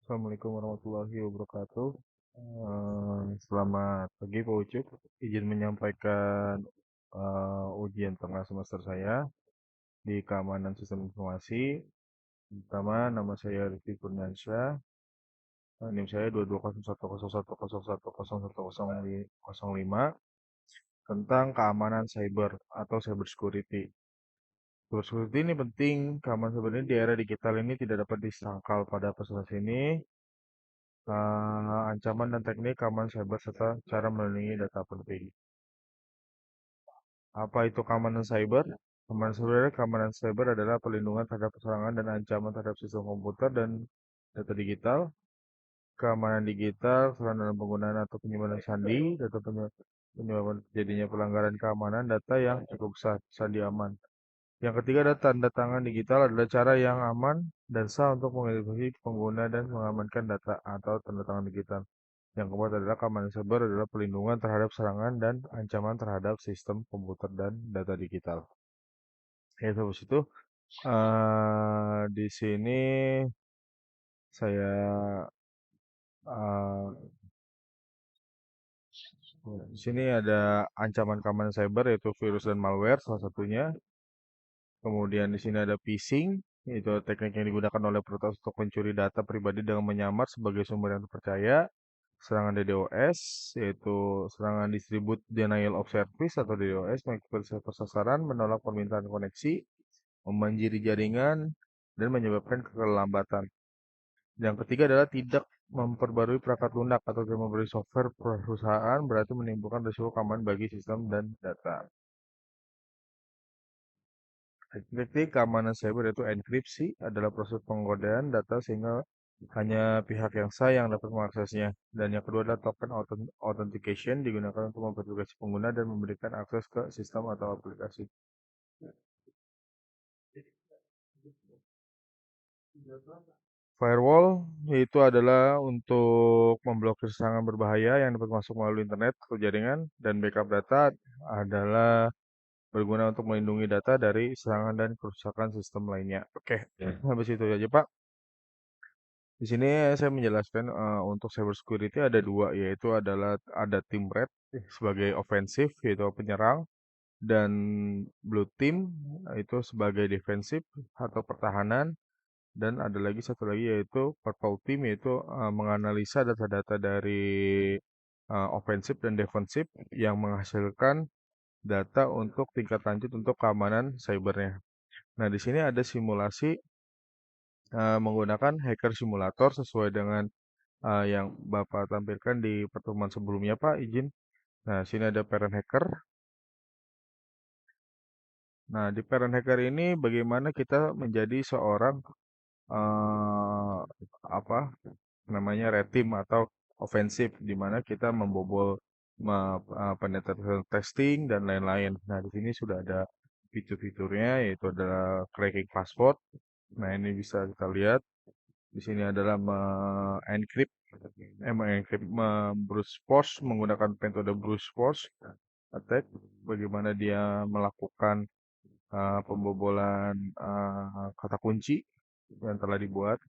Assalamualaikum warahmatullahi wabarakatuh. Selamat pagi Pak Ucup. Izin menyampaikan ujian tengah semester saya di keamanan sistem informasi. Pertama, nama saya Rifki Kurniansyah. NIM saya 22010111101005 tentang keamanan cyber atau cyber security. Cyber security ini penting. Keamanan cyber ini di era digital ini tidak dapat disangkal pada peserta sini. Ancaman dan teknik keamanan cyber serta cara melindungi data penting. Apa itu keamanan cyber? Keamanan cyber adalah perlindungan terhadap serangan dan ancaman terhadap sistem komputer dan data digital. Keamanan digital, selain dalam penggunaan atau penyimpanan sandi, penyebabkan terjadinya pelanggaran keamanan data yang cukup besar, sandi aman. Yang ketiga ada tanda tangan digital adalah cara yang aman dan sah untuk mengidentifikasi pengguna dan mengamankan data atau tanda tangan digital. Yang keempat adalah keamanan cyber adalah perlindungan terhadap serangan dan ancaman terhadap sistem komputer dan data digital. Ya, habis itu di sini saya eh, di sini ada ancaman keamanan cyber yaitu virus dan malware salah satunya. Kemudian di sini ada phishing, yaitu teknik yang digunakan oleh peretas untuk mencuri data pribadi dengan menyamar sebagai sumber yang terpercaya. Serangan DDoS, yaitu serangan Distribute Denial of Service atau DDoS, mengikuti server sasaran, menolak permintaan koneksi, membanjiri jaringan, dan menyebabkan kelambatan. Yang ketiga adalah tidak memperbarui perangkat lunak atau tidak memperbarui software perusahaan, berarti menimbulkan risiko keamanan bagi sistem dan data. Teknik keamanan cyber yaitu enkripsi adalah proses pengkodean data sehingga hanya pihak yang sah yang dapat mengaksesnya. Dan yang kedua adalah token authentication digunakan untuk memverifikasi pengguna dan memberikan akses ke sistem atau aplikasi. Firewall itu adalah untuk memblokir serangan berbahaya yang dapat masuk melalui internet atau jaringan, dan backup data adalah berguna untuk melindungi data dari serangan dan kerusakan sistem lainnya. Oke, habis itu aja Pak. Di sini saya menjelaskan untuk cyber security ada dua, yaitu adalah ada team red sebagai ofensif yaitu penyerang, dan blue team itu sebagai defensif atau pertahanan, dan ada lagi satu lagi yaitu purple team yaitu menganalisa data-data dari ofensif dan defensif yang menghasilkan data untuk tingkat lanjut untuk keamanan cybernya. Nah, di sini ada simulasi menggunakan hacker simulator sesuai dengan yang Bapak tampilkan di pertemuan sebelumnya, Pak, izin. Nah, sini ada parent hacker. Nah, di parent hacker ini bagaimana kita menjadi seorang eh, apa namanya red team atau ofensif, di mana kita membobol penetration testing dan lain-lain. Nah, di sini sudah ada fitur-fiturnya yaitu adalah cracking password. Nah, ini bisa kita lihat. Di sini adalah mengencrypt brute force menggunakan metode brute force attack. Bagaimana dia melakukan pembobolan kata kunci yang telah dibuat.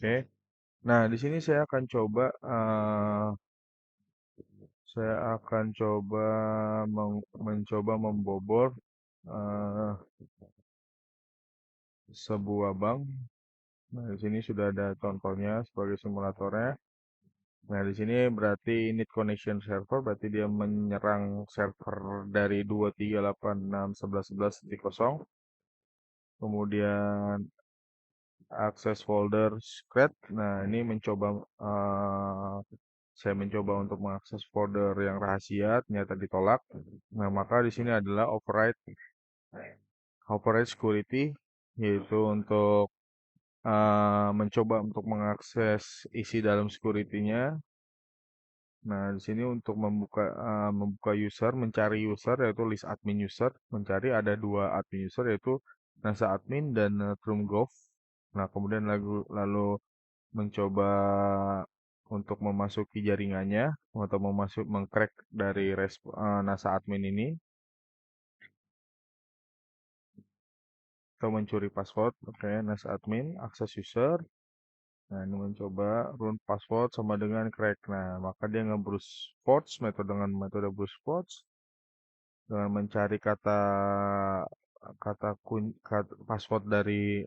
Oke. Nah, di sini saya akan coba mencoba membobol eh, sebuah bank. Nah, di sini sudah ada contohnya sebagai simulatornya. Nah, di sini berarti init connection server, berarti dia menyerang server dari 238611110. Kemudian akses folder secret. Nah, ini saya mencoba untuk mengakses folder yang rahasia, ternyata ditolak. Nah, maka di sini adalah override security, yaitu untuk mencoba untuk mengakses isi dalam security-nya. Nah, di sini untuk membuka user, mencari user yaitu list admin user, mencari ada dua admin user yaitu NASA admin dan Chrome Nah, kemudian lalu mencoba untuk memasuki jaringannya atau mengcrack dari NASA admin ini. atau mencuri password. Oke, NAS admin, akses user. Nah, ini mencoba run password sama dengan crack. Nah, maka dia nge-browse force metode dengan metode browse force dengan mencari kata kata password dari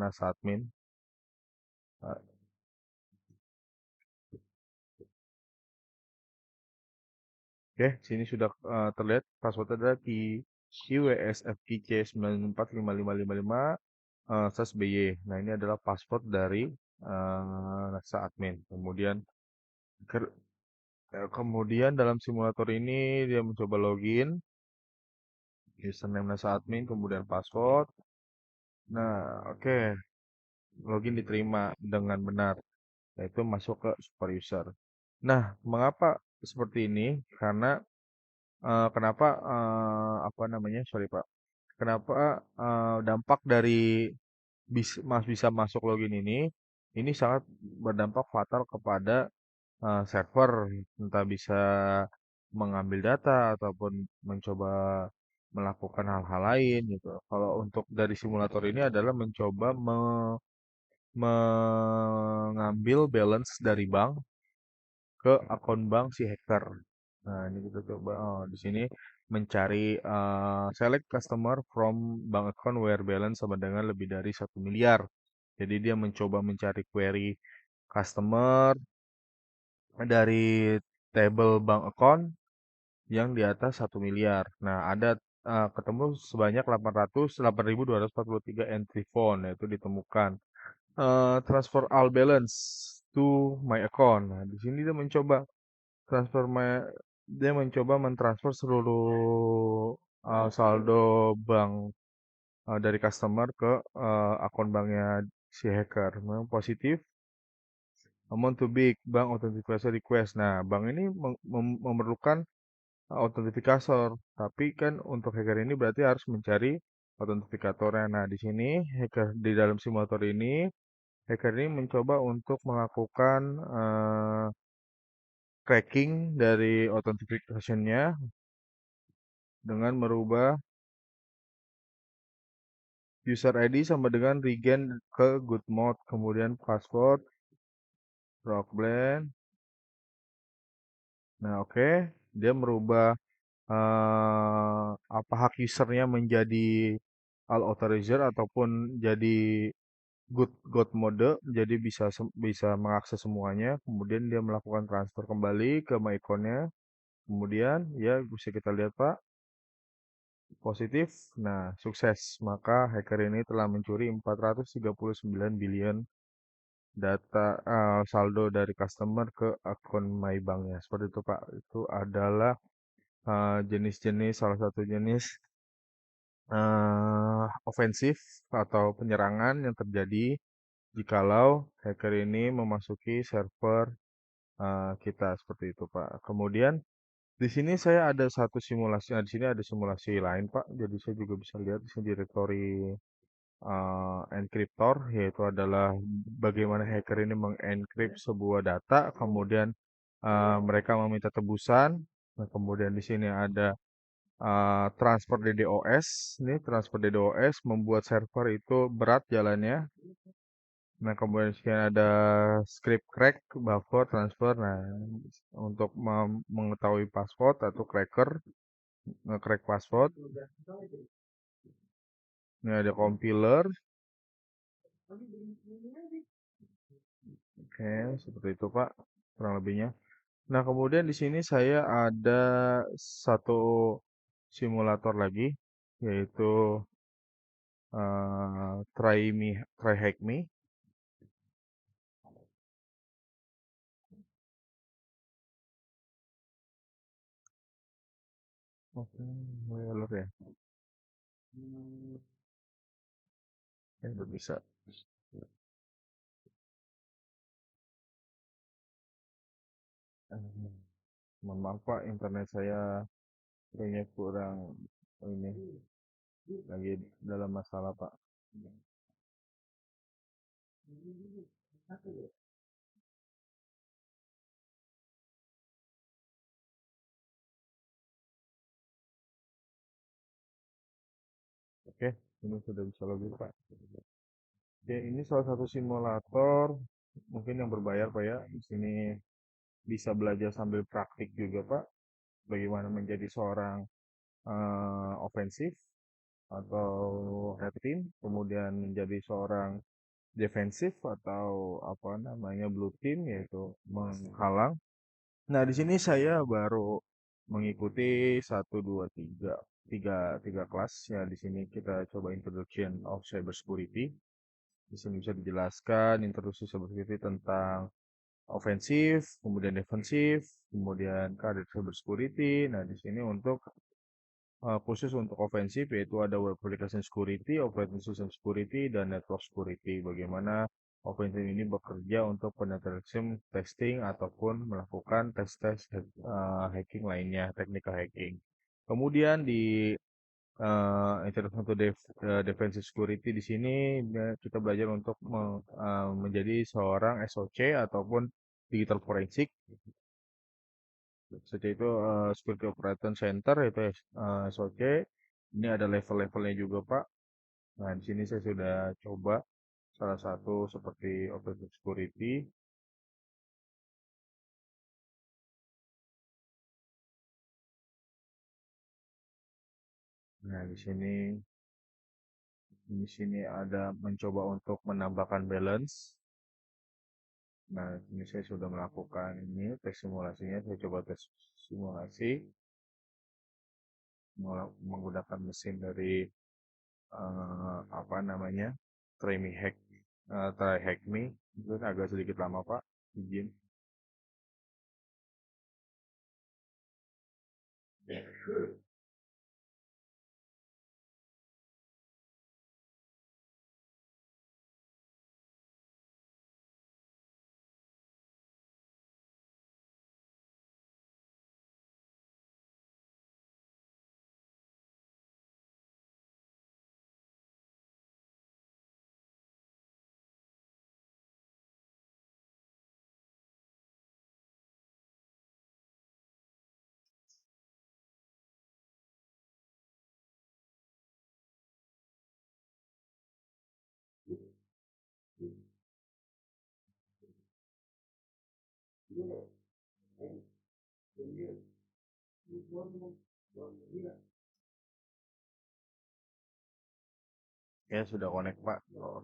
NAS admin. Oke, sini sudah terlihat passwordnya adalah QWSFQC945555 slash BY. Nah, ini adalah password dari NASA admin. Kemudian dalam simulator ini dia mencoba login, username NASA admin, kemudian password. Nah, oke, login diterima dengan benar, yaitu masuk ke super user. Nah, mengapa seperti ini? Karena kenapa apa namanya? Sorry Pak. Kenapa dampak dari bisa masuk login ini sangat berdampak fatal kepada server, entah bisa mengambil data ataupun mencoba melakukan hal-hal lain gitu. Kalau untuk dari simulator ini adalah mencoba mengambil balance dari bank ke akun bank si hacker. Nah, ini kita coba di sini mencari select customer from bank account where balance sama dengan lebih dari 1 miliar. Jadi dia mencoba mencari query customer dari table bank account yang di atas 1 miliar. Nah, ada ketemu sebanyak 8.243 entry phone, yaitu ditemukan. Transfer all balance to my account. Nah, di sini transfer my dia mencoba mentransfer seluruh saldo bank dari customer ke akun banknya si hacker. Memang positif. Amount to big bank authentication request. Nah, bank ini memerlukan autentifikator, tapi kan untuk hacker ini berarti harus mencari autentifikatornya. Nah, di sini di dalam simulator ini hacker ini mencoba untuk melakukan cracking dari authentication-nya dengan merubah user ID sama dengan regain ke good mode, kemudian password, rock blend. Nah, oke, dia merubah apa hak usernya menjadi all authorizer ataupun jadi good mode, jadi bisa mengakses semuanya. Kemudian dia melakukan transfer kembali ke my account-nya. Kemudian ya bisa kita lihat Pak, positif. Nah, sukses. Maka hacker ini telah mencuri 439 billion data saldo dari customer ke akun MyBank-nya. Seperti itu Pak. Itu adalah jenis-jenis salah satu jenis ofensif atau penyerangan yang terjadi jikalau hacker ini memasuki server kita seperti itu Pak. Kemudian di sini saya ada satu simulasi, nah, di sini ada simulasi lain Pak. Jadi saya juga bisa lihat di sini direktori encryptor, yaitu adalah bagaimana hacker ini mengencrypt sebuah data, kemudian mereka meminta tebusan. Nah, kemudian di sini ada transfer DDoS. Ini transfer DDoS membuat server itu berat jalannya. Nah, kemudian di sini ada script crack, buffer, transfer. Nah, untuk mengetahui password atau cracker, nge-crack password. Ini ada compiler. Oke, seperti itu Pak, kurang lebihnya. Nah, kemudian di sini saya ada satu simulator lagi, yaitu Try Hack Me. Oke, alert ya. Ya, udah bisa. Eh, Mohon maaf Pak, internet saya kayaknya kurang ini lagi dalam masalah Pak. Oke, ini sudah bisa login Pak. Oke, ini salah satu simulator mungkin yang berbayar Pak ya. Di sini bisa belajar sambil praktik juga Pak. Bagaimana menjadi seorang ofensif atau red team, kemudian menjadi seorang defensif atau apa namanya blue team yaitu menghalang. Nah, di sini saya baru mengikuti satu 2 3 tiga kelas ya. Di sini kita coba Introduction of Cyber Security. Di sini bisa dijelaskan introduksi cyber security tentang ofensif, kemudian defensif, kemudian karir cyber security. Nah, di sini untuk khusus untuk ofensif yaitu ada web application security, operating system security, dan network security. Bagaimana ofensif ini bekerja untuk penetration testing ataupun melakukan tes-tes hacking lainnya, technical hacking. Kemudian di Introduction to Defensive Security di sini kita belajar untuk menjadi seorang SOC ataupun digital forensik. SOC itu Security Operation Center itu SOC. Ini ada level-levelnya juga Pak. Nah di sini saya sudah coba salah satu seperti Operation Security. Nah di sini ada mencoba untuk menambahkan balance. Nah, ini saya sudah melakukan ini tes simulasinya. Saya coba tes simulasi menggunakan mesin dari apa namanya Try Me Hack, Try Hack Me. Itu agak sedikit lama Pak, izin. Ya sudah connect Pak. Oh,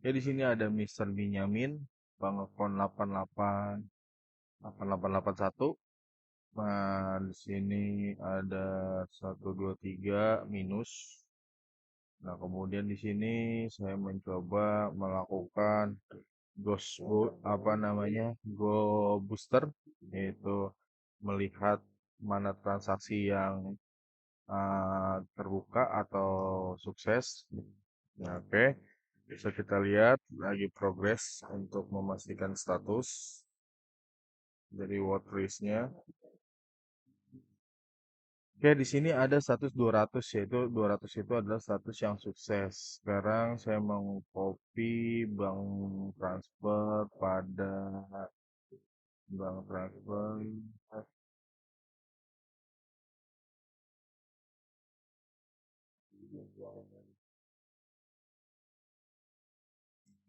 ya di sini ada Mister Benyamin, Bang Akun 8881. Nah, di sini ada 123 minus. Nah, kemudian di sini saya mencoba melakukan apa namanya go booster, yaitu melihat mana transaksi yang terbuka atau sukses. Nah, oke, bisa kita lihat lagi progres untuk memastikan status dari word nya. Oke, di sini ada status 200 yaitu 200 itu adalah status yang sukses. Sekarang saya mau copy bank transfer pada bank transfer.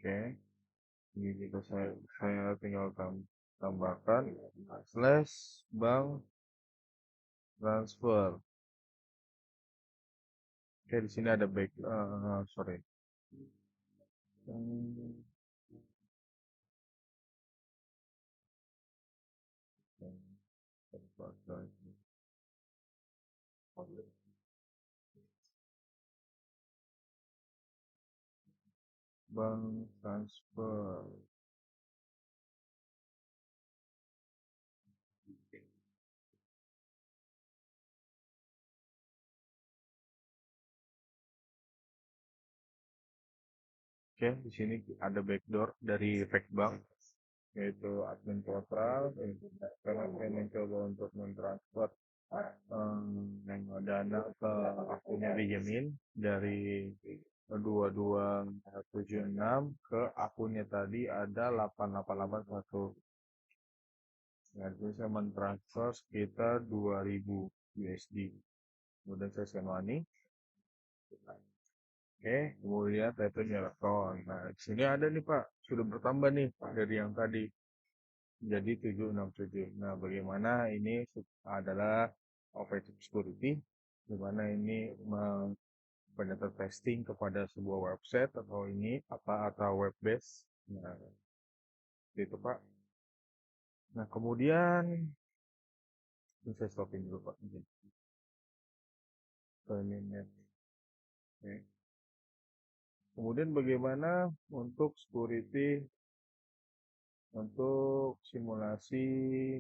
Oke, ini juga saya tinggal tambahkan slash bank transfer. Oke, di sini ada sorry. Hmm, bank transfer. Oke, di sini ada backdoor dari Factbank, yaitu admin portal. Karena saya mencoba untuk mentransfer dana ke akunnya Benjamin dari 2276 ke akunnya tadi ada 8881. Nah, jadi saya mentransfer sekitar 2000 USD. Kemudian saya send money. Oke, kemudian title Marathon. Nah, di sini ada nih Pak, sudah bertambah nih dari yang tadi jadi 767. Nah, bagaimana ini adalah offensive security, di mana ini penetrate testing kepada sebuah website atau ini apa atau web base. Nah, itu Pak. Nah, kemudian ini saya stopin dulu Pak. Terminate. Oke. Kemudian bagaimana untuk security untuk simulasi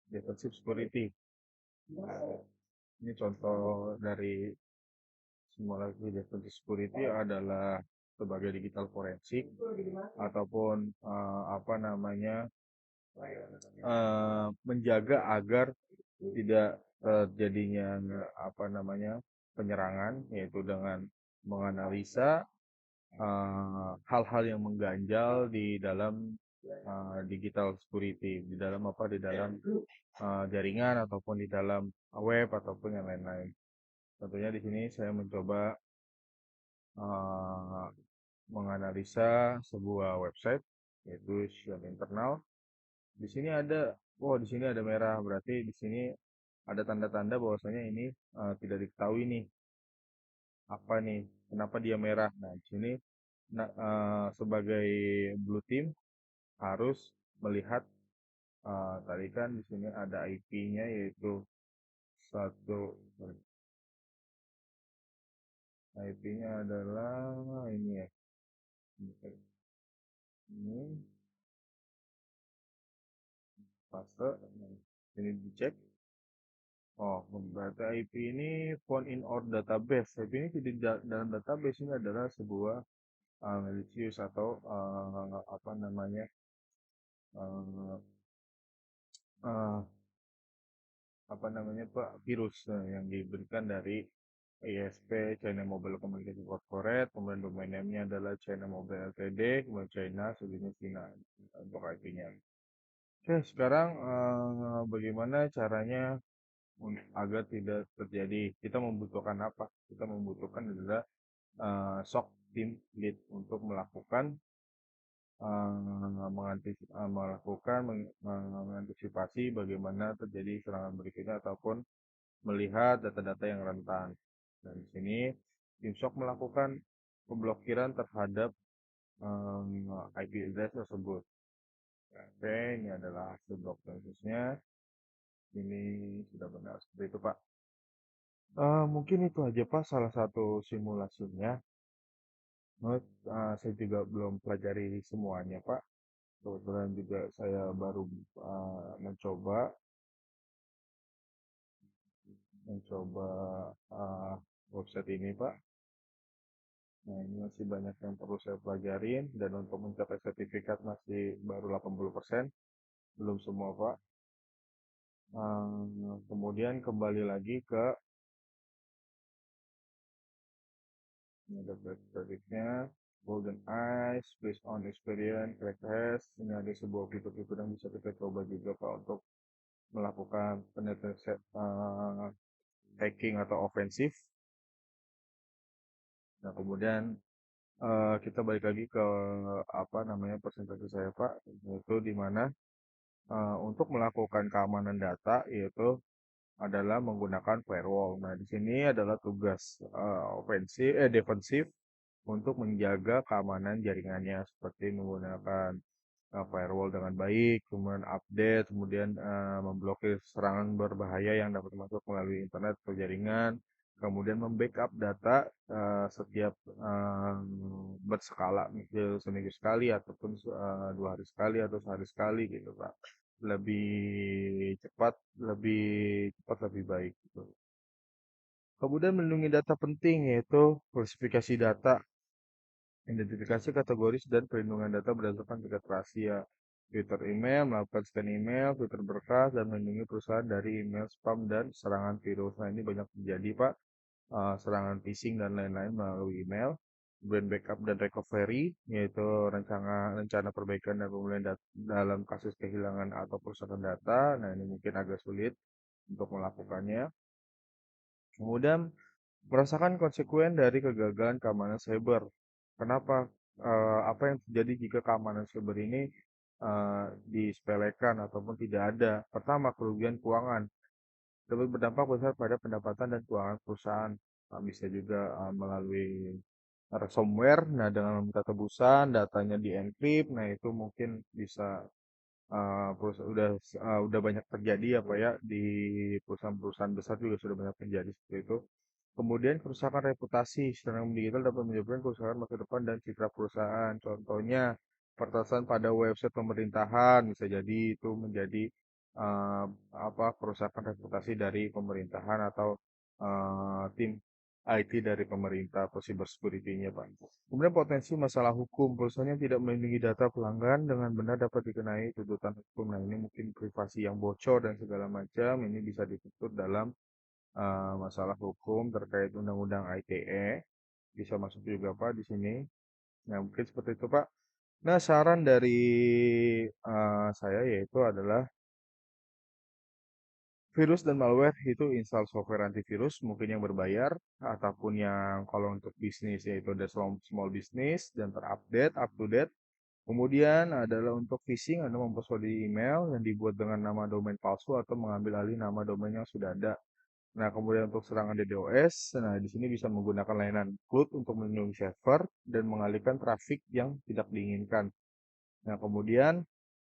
defensive security. Nah, ini contoh dari simulasi defensive security adalah sebagai digital forensik ataupun apa namanya menjaga agar tidak terjadinya apa namanya penyerangan, yaitu dengan menganalisa hal-hal yang mengganjal di dalam digital security, di dalam apa, di dalam jaringan ataupun di dalam web ataupun yang lain-lain. Tentunya di sini saya mencoba uh, menganalisa sebuah website, yaitu secara internal. Di sini ada, oh di sini ada merah, berarti di sini ada tanda-tanda bahwasanya ini tidak diketahui nih apa nih, kenapa dia merah. Nah di sini sebagai blue team harus melihat tadi kan di sini ada IP-nya yaitu satu, IP-nya adalah ini ya, ini fase, ini dicek. Oh, berarti IP ini found in our database. IP ini tidak dalam database, ini adalah sebuah malicious atau apa namanya uh, uh, apa namanya Pak, virus yang diberikan dari ISP China Mobile Communication Corporate, kemudian domain name-nya adalah China Mobile Ltd, kemudian China, sejenis China untuk IP-nya. Oke, sekarang bagaimana caranya agar tidak terjadi? Kita membutuhkan apa? Kita membutuhkan adalah SOC team lead untuk melakukan mengantisipasi bagaimana terjadi serangan berikutnya ataupun melihat data-data yang rentan. Dan di sini tim SOC melakukan pemblokiran terhadap IP address tersebut. Oke, ini adalah hasil blok khususnya. Ini sudah benar seperti itu, Pak. Mungkin itu aja, Pak, salah satu simulasinya. Saya juga belum pelajari semuanya, Pak. Kebetulan juga saya baru mencoba mencoba uh, website ini, Pak. Nah, ini masih banyak yang perlu saya pelajarin dan untuk mencapai sertifikat masih baru 80%, belum semua, Pak. Kemudian kembali lagi ke ini ada kreditnya, Golden Eyes, based on experience, crack test. Ini ada sebuah fitur-fitur yang bisa kita coba juga, Pak, untuk melakukan penetrasi hacking atau ofensif. Nah, kemudian kita balik lagi ke apa namanya presentasi saya Pak, yaitu di mana untuk melakukan keamanan data yaitu adalah menggunakan firewall. Nah, di sini adalah tugas defensif untuk menjaga keamanan jaringannya seperti menggunakan firewall dengan baik, kemudian update, kemudian memblokir serangan berbahaya yang dapat masuk melalui internet atau jaringan, kemudian membackup data setiap berskala, mungkin seminggu sekali ataupun 2 hari sekali atau sehari sekali gitu Pak. Lebih cepat, lebih cepat lebih baik gitu. Kemudian melindungi data penting yaitu klasifikasi data, identifikasi kategoris dan perlindungan data berdasarkan tingkat rahasia. Filter email, melakukan scan email, filter berkas, dan melindungi perusahaan dari email spam dan serangan virus. Nah, ini banyak terjadi, Pak. Serangan phishing dan lain-lain melalui email. Kemudian backup dan recovery, yaitu rencana perbaikan dan pemulihan dalam kasus kehilangan atau perusahaan data. Nah, ini mungkin agak sulit untuk melakukannya. Kemudian Merasakan konsekuen dari kegagalan keamanan cyber. Kenapa? Apa yang terjadi jika keamanan cyber ini disepelekan ataupun tidak ada? Pertama, kerugian keuangan dapat berdampak besar pada pendapatan dan keuangan perusahaan. Bisa juga melalui ransomware. Nah, dengan meminta tebusan, datanya di-encrypt. Nah, itu mungkin bisa udah banyak terjadi apa ya di perusahaan-perusahaan besar juga sudah banyak terjadi seperti itu. Kemudian kerusakan reputasi serangan digital dapat menyebabkan kerusakan masa depan dan citra perusahaan. Contohnya peretasan pada website pemerintahan bisa jadi itu menjadi eh, kerusakan reputasi dari pemerintahan atau tim IT dari pemerintah atau cyber security-nya, Pak. Kemudian potensi masalah hukum, perusahaan yang tidak melindungi data pelanggan dengan benar dapat dikenai tuntutan hukum. Nah, ini mungkin privasi yang bocor dan segala macam, ini bisa dituntut dalam masalah hukum terkait undang-undang ITE. Bisa masuk juga, Pak, di sini. Nah, mungkin seperti itu, Pak. Nah, saran dari saya yaitu adalah virus dan malware itu install software antivirus mungkin yang berbayar ataupun yang kalau untuk bisnis yaitu ada small business dan terupdate, up to date. Kemudian adalah untuk phishing, Anda memperoleh di email yang dibuat dengan nama domain palsu atau mengambil alih nama domain yang sudah ada. Nah, kemudian untuk serangan DDoS, nah di sini bisa menggunakan layanan cloud untuk melindungi server dan mengalihkan trafik yang tidak diinginkan. Nah, kemudian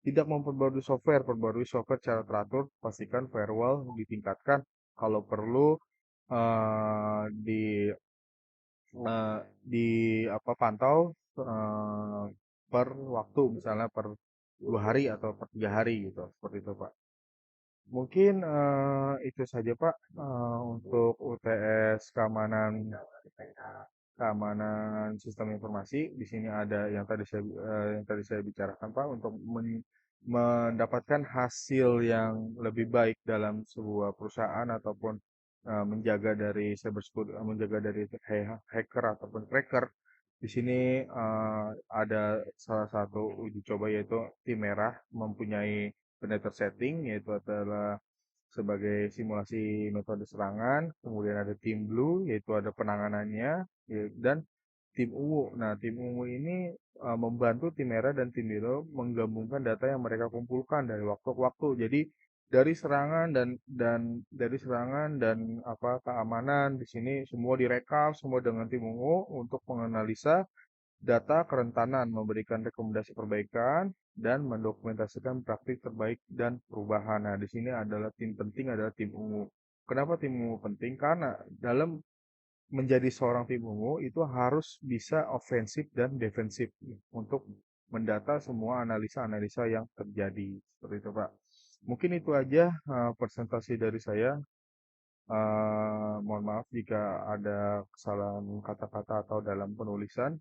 tidak memperbarui software, perbarui software secara teratur, pastikan firewall ditingkatkan. Kalau perlu eh, di eh, di pantau eh, per waktu, misalnya per 2 hari atau per 3 hari gitu, seperti itu Pak. Mungkin itu saja Pak untuk UTS keamanan sistem informasi. Di sini ada yang tadi saya bicarakan Pak untuk mendapatkan hasil yang lebih baik dalam sebuah perusahaan ataupun menjaga dari menjaga dari hacker ataupun cracker. Di sini ada salah satu uji coba yaitu tim merah mempunyai penetrate setting yaitu adalah sebagai simulasi metode serangan, kemudian ada tim blue yaitu ada penanganannya dan tim ungu. Nah, tim ungu ini membantu tim merah dan tim biru menggabungkan data yang mereka kumpulkan dari waktu ke waktu. Jadi dari serangan dan keamanan di sini semua direkap semua dengan tim ungu untuk menganalisa data kerentanan, memberikan rekomendasi perbaikan, dan mendokumentasikan praktik terbaik dan perubahan. Nah, di sini adalah tim penting adalah tim ungu. Kenapa tim ungu penting? Karena dalam menjadi seorang tim ungu itu harus bisa ofensif dan defensif untuk mendata semua analisa-analisa yang terjadi. Seperti itu, Pak. Mungkin itu aja presentasi dari saya. Mohon maaf jika ada kesalahan kata-kata atau dalam penulisan.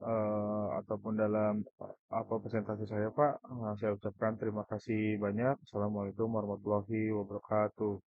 Eh, ataupun dalam presentasi saya Pak, saya ucapkan terima kasih banyak. Assalamualaikum warahmatullahi wabarakatuh.